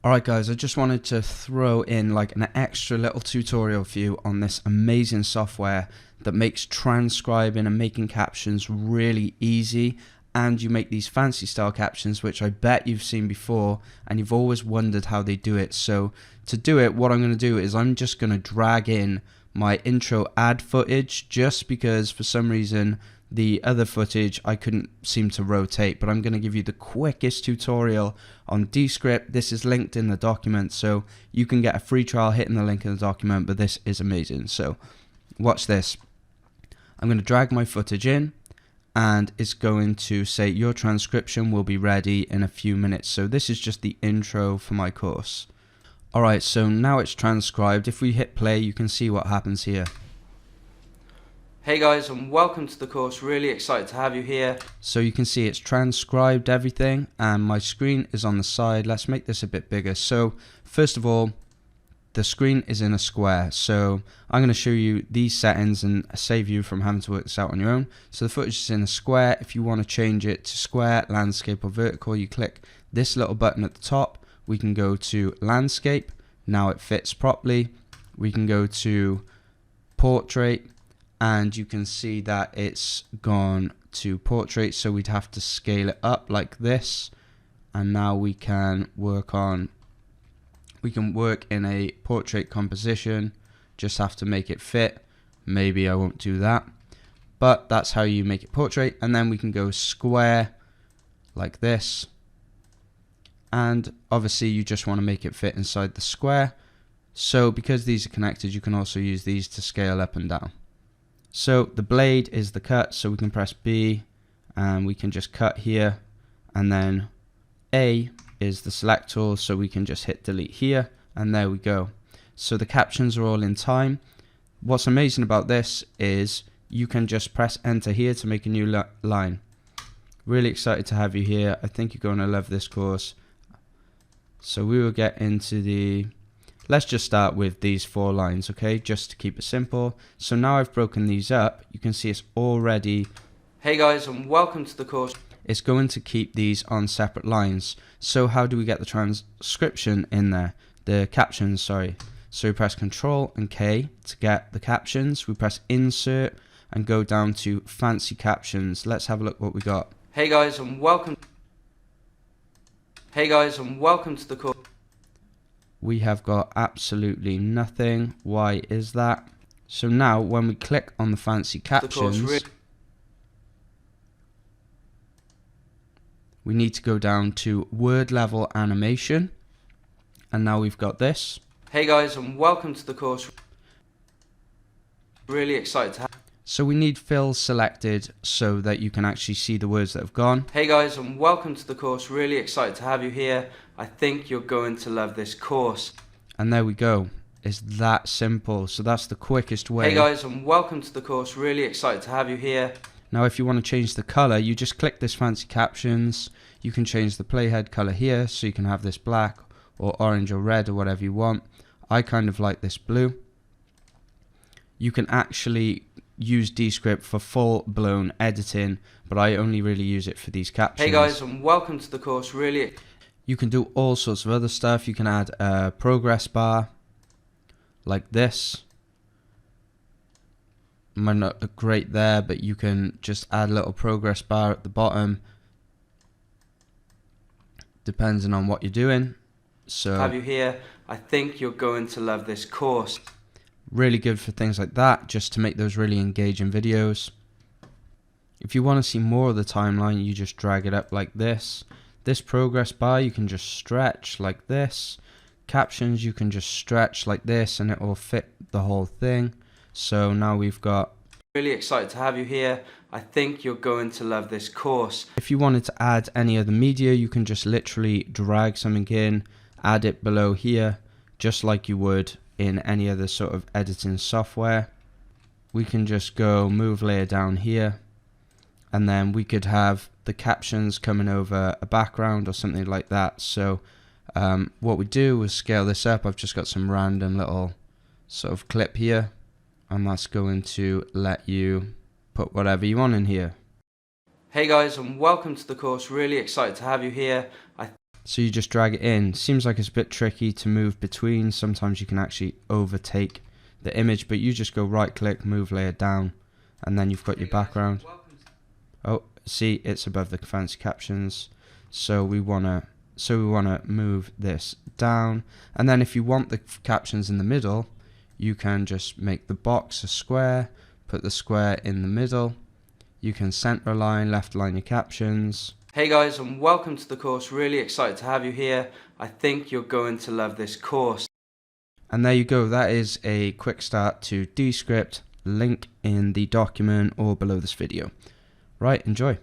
Alright guys, I just wanted to throw in like an extra little tutorial for you on this amazing software that makes transcribing and making captions really easy, and you make these fancy style captions which I bet you've seen before and you've always wondered how they do it. So to do it, what I'm going to do is I'm just going to drag in my intro ad footage, just because for some reason the other footage I couldn't seem to rotate, but I'm going to give you the quickest tutorial on Descript. This is linked in the document, so you can get a free trial hitting the link in the document, but this is amazing. So watch this. I'm going to drag my footage in and it's going to say your transcription will be ready in a few minutes. So this is just the intro for my course. Alright, so now it's transcribed. If we hit play, you can see what happens here. Hey guys, and welcome to the course. Really excited to have you here. So you can see it's transcribed everything and my screen is on the side. Let's make this a bit bigger. So first of all, the screen is in a square. So I'm going to show you these settings and save you from having to work this out on your own. So the footage is in a square. If you want to change it to square, landscape or vertical, you click this little button at the top. We can go to landscape. Now it fits properly. We can go to portrait. And you can see that it's gone to portrait, so we'd have to scale it up like this. And now we can work in a portrait composition. Just have to make it fit. Maybe I won't do that, but that's how you make it portrait. And then we can go square like this. And obviously you just want to make it fit inside the square. So because these are connected, you can also use these to scale up and down. So the blade is the cut, so we can press B and we can just cut here, and then A is the select tool, so we can just hit delete here, and there we go. So the captions are all in time. What's amazing about this is you can just press enter here to make a new line. Really excited to have you here. I think you're going to love this course. So we will get into the... Let's just start with these 4 lines, okay, just to keep it simple. So now I've broken these up, you can see it's already... Hey guys, and welcome to the course. It's going to keep these on separate lines. So how do we get the transcription in there? The captions, sorry. So we press Control and K to get the captions. We press Insert and go down to Fancy Captions. Let's have a look what we got. Hey guys, and welcome. Hey guys, and welcome to the course. We have got absolutely nothing. Why is that? So now when we click on the fancy captions, we need to go down to word level animation, and now we've got this. Hey guys, and welcome to the course. Really excited to have. So we need fill selected so that you can actually see the words that have gone. Hey guys, and welcome to the course. Really excited to have you here. I think you're going to love this course. And there we go. It's that simple. So that's the quickest way. Hey guys, and welcome to the course. Really excited to have you here. Now if you want to change the color, you just click this fancy captions. You can change the playhead color here, so you can have this black or orange or red or whatever you want. I kind of like this blue. You can actually use Descript for full-blown editing, but I only really use it for these captions. Hey guys, and welcome to the course. Really, you can do all sorts of other stuff. You can add a progress bar like this. Might not look great there, but you can just add a little progress bar at the bottom, depending on what you're doing. So have you here. I think you're going to love this course. Really good for things like that, just to make those really engaging videos. If you want to see more of the timeline, you just drag it up like this. This progress bar you can just stretch like this. Captions you can just stretch like this and it will fit the whole thing. So now we've got... Really excited to have you here. I think you're going to love this course. If you wanted to add any other media, you can just literally drag something in, add it below here, just like you would in any other sort of editing software. We can just go move layer down here, and then we could have the captions coming over a background or something like that. So what we do is scale this up. I've just got some random little sort of clip here, and that's going to let you put whatever you want in here. Hey guys, and welcome to the course. Really excited to have you here. So you just drag it in. Seems like it's a bit tricky to move between. Sometimes you can actually overtake the image, but you just go right click, move layer down, and then you've got your background. Oh, see, it's above the fancy captions. So we wanna move this down, and then if you want the captions in the middle, you can just make the box a square, put the square in the middle. You can center align, left align your captions. Hey guys, and welcome to the course. Really excited to have you here. I think you're going to love this course. And there you go. That is a quick start to Descript. Link in the document or below this video. Right, enjoy.